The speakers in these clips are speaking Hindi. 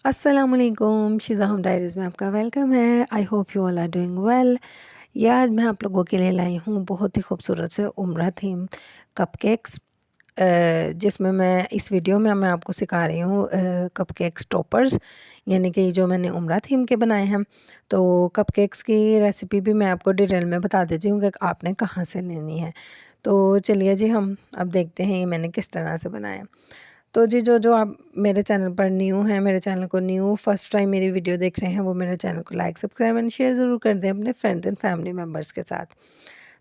अस्सलामुअलैकुम शिज़ा होम डायरीज़ में आपका वेलकम है। I hope you all are doing well. ये आज मैं आप लोगों के लिए लाई हूँ बहुत ही खूबसूरत से उम्रा थीम कपकेक्स, जिसमें मैं इस वीडियो में मैं आपको सिखा रही हूँ कपकेक्स टॉपर्स, यानी कि जो मैंने उम्रा थीम के बनाए हैं। तो कपकेक्स की रेसिपी भी मैं आपको डिटेल में बता देती हूँ कि आपने कहाँ से लेनी है। तो चलिए जी, हम अब देखते हैं ये मैंने किस तरह से बनाया। तो जी, जो जो आप मेरे चैनल पर न्यू हैं, मेरे चैनल को फर्स्ट टाइम मेरी वीडियो देख रहे हैं, वो मेरे चैनल को लाइक सब्सक्राइब एंड शेयर ज़रूर कर दें अपने फ्रेंड्स एंड फैमिली मेम्बर्स के साथ।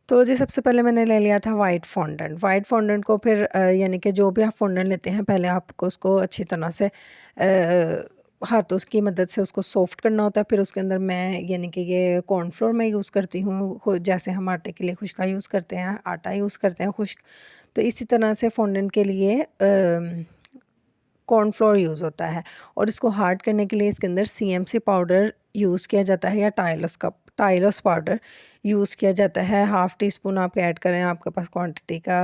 तो जी, सबसे पहले मैंने ले लिया था वाइट फॉन्डेंट को फिर यानी कि जो भी आप फॉन्डेंट लेते हैं पहले आपको उसको अच्छी तरह से हाथों की मदद से उसको सॉफ्ट करना होता है। फिर उसके अंदर मैं यानी कि ये कॉर्नफ्लोर मैं यूज़ करती हूँ, जैसे हम आटे के लिए खुश्का यूज़ करते हैं, आटा यूज़ करते हैं खुश्क, तो इसी तरह से फॉन्डेंट के लिए कॉर्नफ्लोर यूज़ होता है। और इसको हार्ड करने के लिए इसके अंदर सीएमसी पाउडर यूज़ किया जाता है या टाइलोस पाउडर यूज़ किया जाता है। हाफ़ टी स्पून आप ऐड करें, आपके पास क्वांटिटी का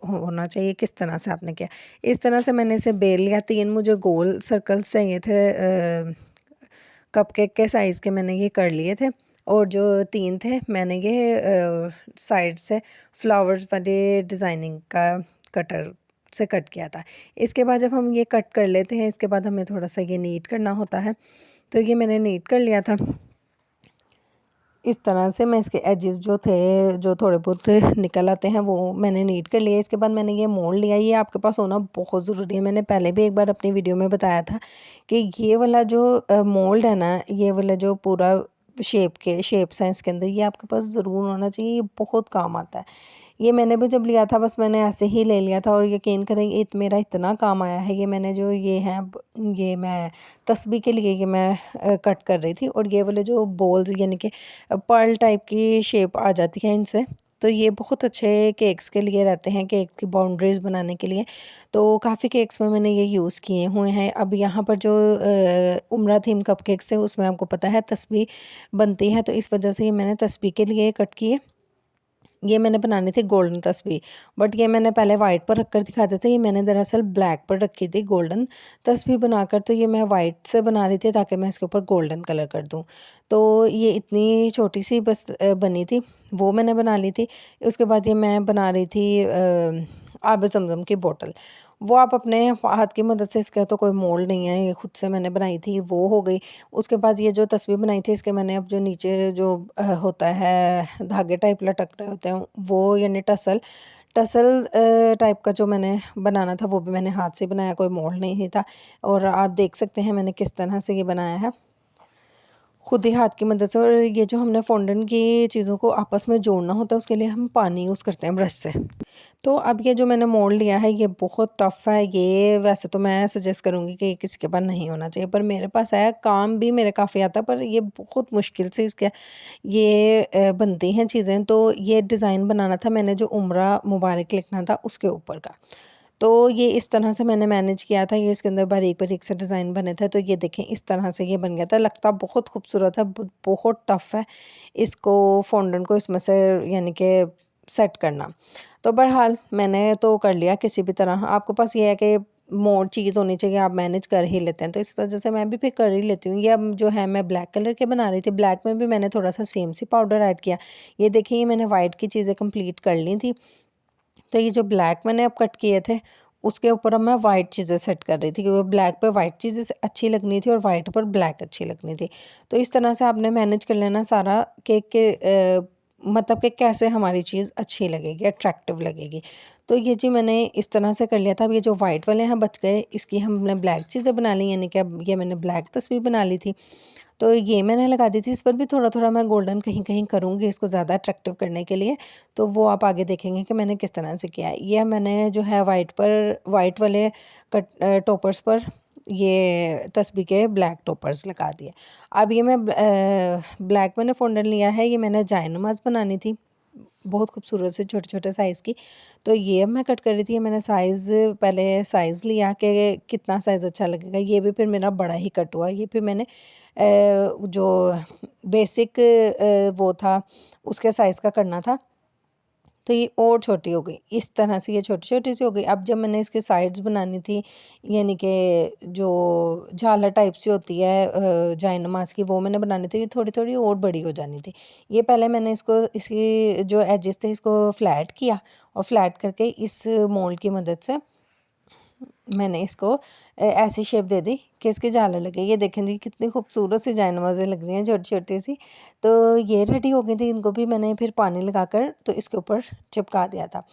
होना चाहिए किस तरह से आपने किया। इस तरह से मैंने इसे बेल लिया। 3 मुझे गोल सर्कल्स चाहिए थे, कपकेक के साइज़ के मैंने ये कर लिए थे। और जो 3 थे मैंने ये साइड से फ्लावर्स वाले डिज़ाइनिंग का कटर से कट किया था। इसके बाद जब हम ये कट कर लेते हैं, इसके बाद हमें थोड़ा-सा ये नीट करना होता है। तो ये मैंने नीट कर लिया था। इस तरह से मैं इसके एजेस जो थे, जो थोड़े बहुत निकल आते हैं, वो मैंने नीट कर लिया। इसके बाद मैंने ये मोल्ड लिया। ये आपके पास होना बहुत ज़रूरी है। मैंने पहले भी एक बार अपनी वीडियो में बताया था कि ये वाला जो मोल्ड है ना, ये वाला जो पूरा शेप्स हैं इसके अंदर, ये आपके पास ज़रूर होना चाहिए। ये बहुत काम आता है। ये मैंने भी जब लिया था, बस मैंने ऐसे ही ले लिया था और यकीन करें मेरा इतना काम आया है। ये मैंने जो ये हैं ये मैं तस्बीह के लिए ये मैं कट कर रही थी। और ये वाले जो बॉल्स यानी कि पर्ल टाइप की शेप आ जाती है इनसे, तो ये बहुत अच्छे केक्स के लिए रहते हैं, केक की बाउंड्रीज बनाने के लिए। तो काफ़ी केक्स में मैंने ये यूज़ किए हुए हैं। अब यहाँ पर जो उम्रा थीम कपकेक्स है उसमें आपको पता है तस्बीह बनती है, तो इस वजह से ये मैंने तस्बीह के लिए कट किए। ये मैंने बनानी थी गोल्डन तस्बीह, बट ये मैंने पहले वाइट पर रखकर दिखाते थे। ये मैंने दरअसल ब्लैक पर रखी थी गोल्डन तस्बीह बनाकर। तो ये मैं वाइट से बना रही थी ताकि मैं इसके ऊपर गोल्डन कलर कर दूँ। तो ये इतनी छोटी सी बस बनी थी, वो मैंने बना ली थी। उसके बाद ये मैं बना रही थी आब ज़मज़म की बोतल। वो आप अपने हाथ की मदद से, इसका तो कोई मोल्ड नहीं है, ये खुद से मैंने बनाई थी, वो हो गई। उसके बाद ये जो तस्वीर बनाई थी इसके मैंने अब जो नीचे जो होता है धागे टाइप लटक रहे होते हैं वो, यानी टसल टसल टाइप का जो मैंने बनाना था वो भी मैंने हाथ से बनाया, कोई मोल्ड नहीं था। और आप देख सकते हैं मैंने किस तरह से ये बनाया है खुद ही हाथ की मदद से। और ये जो हमने फॉन्डेंट की चीज़ों को आपस में जोड़ना होता है उसके लिए हम पानी यूज़ करते हैं ब्रश से। तो अब ये जो मैंने मोल्ड लिया है ये बहुत टफ़ है। ये वैसे तो मैं सजेस्ट करूँगी कि ये किसी के पास नहीं होना चाहिए, पर मेरे पास है। काम भी मेरे काफ़ी आता है, पर ये बहुत मुश्किल से इसके ये बनती हैं चीज़ें। तो ये डिज़ाइन बनाना था मैंने, जो उम्रा मुबारक लिखना था उसके ऊपर का। तो ये इस तरह से मैंने मैनेज किया था। ये इसके अंदर बारीक-बारीक से डिज़ाइन बने थे। तो ये देखें इस तरह से ये बन गया था। लगता बहुत खूबसूरत है, बहुत टफ़ है इसको फॉन्डेंट को इसमें से यानी कि सेट करना। तो बहरहाल मैंने तो कर लिया किसी भी तरह। आपके पास ये है कि मोड़ चीज़ होनी चाहिए, आप मैनेज कर ही लेते हैं। तो इस वज़ह से मैं भी फिर कर ही लेती हूँ। ये अब जो है मैं ब्लैक कलर के बना रही थी। ब्लैक में भी मैंने थोड़ा-सा सीएमसी पाउडर ऐड किया। ये देखिए, ये मैंने वाइट की चीज़ें कंप्लीट कर ली थी। तो ये जो ब्लैक मैंने अब कट किए थे उसके ऊपर अब मैं वाइट चीज़ें सेट कर रही थी, क्योंकि ब्लैक पे वाइट चीज़ें अच्छी लगनी थी और वाइट पर ब्लैक अच्छी लगनी थी। तो इस तरह से आपने मैनेज कर लेना सारा केक के मतलब कि कैसे हमारी चीज़ अच्छी लगेगी, अट्रैक्टिव लगेगी। तो ये जी मैंने इस तरह से कर लिया था। अब ये जो वाइट वाले हैं बच गए, इसकी हमने ब्लैक चीज़ें बना ली, यानी कि अब ये मैंने ब्लैक तस्वीर बना ली थी। तो ये मैंने लगा दी थी। इस पर भी थोड़ा-थोड़ा मैं गोल्डन कहीं-कहीं करूँगी इसको ज़्यादा अट्रैक्टिव करने के लिए। तो वो आप आगे देखेंगे कि मैंने किस तरह से किया है। ये मैंने जो है वाइट वाले टॉपर्स पर ये तस्बीह के ब्लैक टॉपर्स लगा दिए। अब ये मैं ब्लैक मैंने फ़ॉन्डेंट लिया है। ये मैंने जायनमाज़ बनानी थी, बहुत खूबसूरत से छोटे-छोटे साइज़ की। तो ये अब मैं कट कर रही थी। मैं पहले साइज़ लिया कि कितना साइज़ अच्छा लगेगा। ये भी फिर मेरा बड़ा ही कट हुआ। ये फिर मैंने जो बेसिक वो था उसके साइज़ का करना था। तो ये और छोटी हो गई, इस तरह से ये छोटी छोटी सी हो गई। अब जब मैंने इसके साइड्स बनानी थी, यानी कि जो झालर टाइप सी होती है जाय नमाज की, वो मैंने बनानी थी, ये थोड़ी थोड़ी और बड़ी हो जानी थी। ये पहले मैंने इसको, इसकी जो एजेस थे इसको फ्लैट किया, और फ्लैट करके इस मोल्ड की मदद से मैंने इसको ऐसी शेप दे दी कि इसके झालर लगे। ये देखें जी कितनी खूबसूरत सी जाय नमाज़ें लग रही हैं, छोटी छोटी सी। तो ये रेडी हो गई थी, इनको भी मैंने फिर पानी लगाकर तो इसके ऊपर चिपका दिया था,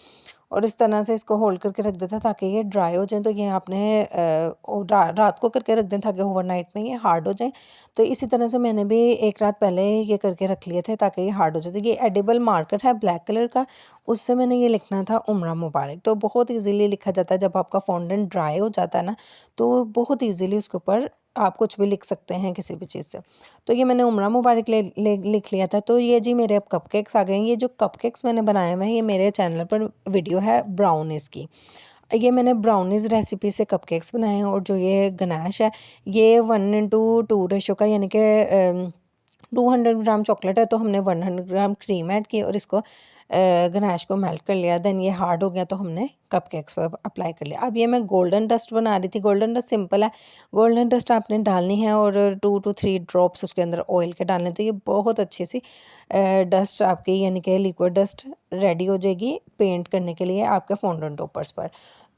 और इस तरह से इसको होल्ड करके रख देता ताकि ये ड्राई हो जाए। तो ये आपने रात को करके रख दें ताकि ओवरनाइट में ये हार्ड हो जाए। तो इसी तरह से मैंने भी एक रात पहले ये करके रख लिए थे ताकि ये हार्ड हो जाए। तो ये एडिबल मार्कर है ब्लैक कलर का, उससे मैंने ये लिखना था उम्रा मुबारक। तो बहुत ईजीली लिखा जाता है, जब आपका फॉन्डेंट ड्राई हो जाता है ना, तो बहुत ईजीली उसके ऊपर आप कुछ भी लिख सकते हैं किसी भी चीज़ से। तो ये मैंने उम्रा मुबारक लिख लिया था। तो ये जी मेरे अब कपकेक्स आ गए हैं। ये जो कपकेक्स मैंने बनाए हुए हैं, ये मेरे चैनल पर वीडियो है ब्राउनीज़ की। ये मैंने ब्राउनीज़ रेसिपी से कपकेक्स बनाए हैं, और जो ये गनाश है, ये 1:2 रेशो का, यानी कि 200 ग्राम चॉकलेट है तो हमने 100 ग्राम क्रीम ऐड की और इसको गनाश को मेल्ट कर लिया। देन ये हार्ड हो गया तो हमने कपकेक्स पर अप्लाई कर लिया। अब ये मैं गोल्डन डस्ट बना रही थी। गोल्डन डस्ट सिंपल है, गोल्डन डस्ट आपने डालनी है और 2 to 3 ड्रॉप्स उसके अंदर ऑयल के डालने। तो ये बहुत अच्छी सी डस्ट आपकी, यानी कि लिक्विड डस्ट रेडी हो जाएगी पेंट करने के लिए आपके फॉन्डेंट टॉपर्स पर।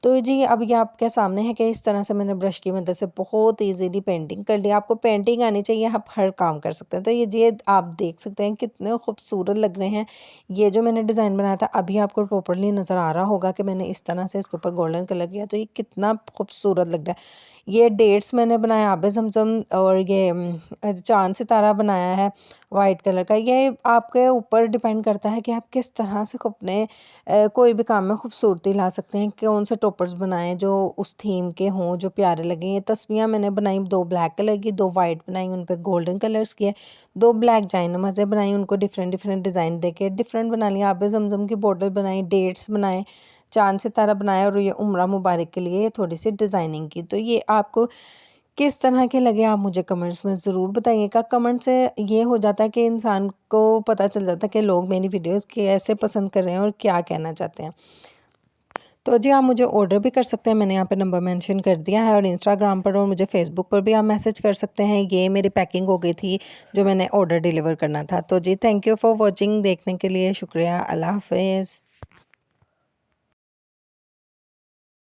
तो जी अब ये आपके सामने है कि इस तरह से मैंने ब्रश की मदद से बहुत इजीली पेंटिंग कर ली। आपको पेंटिंग आनी चाहिए, आप हर काम कर सकते हैं। तो ये आप देख सकते हैं कितने खूबसूरत लग रहे हैं। ये जो मैंने डिज़ाइन बनाया था, अभी आपको प्रॉपरली नज़र आ रहा होगा कि मैंने इस तरह से इसके ऊपर गोल्डन कलर किया, तो ये कितना खूबसूरत लग रहा है। ये डेट्स मैंने बनाया आबे ज़मज़म, और ये चाँद सितारा बनाया है वाइट कलर का। ये आपके ऊपर डिपेंड करता है कि आप किस तरह से अपने कोई भी काम में खूबसूरती ला सकते हैं। कौन से टॉपर्स बनाएं जो उस थीम के हों, जो प्यारे लगें। ये तस्वीरें मैंने बनाई 2 ब्लैक कलर की, 2 वाइट बनाई, उन पे गोल्डन कलर्स किए, 2 ब्लैक जायनमाज़ें बनाई, उनको डिफरेंट डिफरेंट डिज़ाइन देके डिफरेंट बना लिया। आबे ज़मज़म की बॉटल बनाई, डेट्स बनाए, चाँद सितारा बनाया, और ये उम्रा मुबारक के लिए थोड़ी सी डिज़ाइनिंग की। तो ये आपको किस तरह के लगे आप मुझे कमेंट्स में ज़रूर बताइएगा। कमेंट से ये हो जाता है कि इंसान को पता चल जाता है कि लोग मेरी वीडियोस कैसे पसंद कर रहे हैं और क्या कहना चाहते हैं। तो जी आप मुझे ऑर्डर भी कर सकते हैं, मैंने यहाँ पे नंबर मेंशन कर दिया है, और इंस्टाग्राम पर और मुझे फ़ेसबुक पर भी आप मैसेज कर सकते हैं। ये मेरी पैकिंग हो गई थी जो मैंने ऑर्डर डिलीवर करना था। तो जी थैंक यू फॉर वॉचिंग, देखने के लिए शुक्रिया। अल्लाह हाफ़िज़।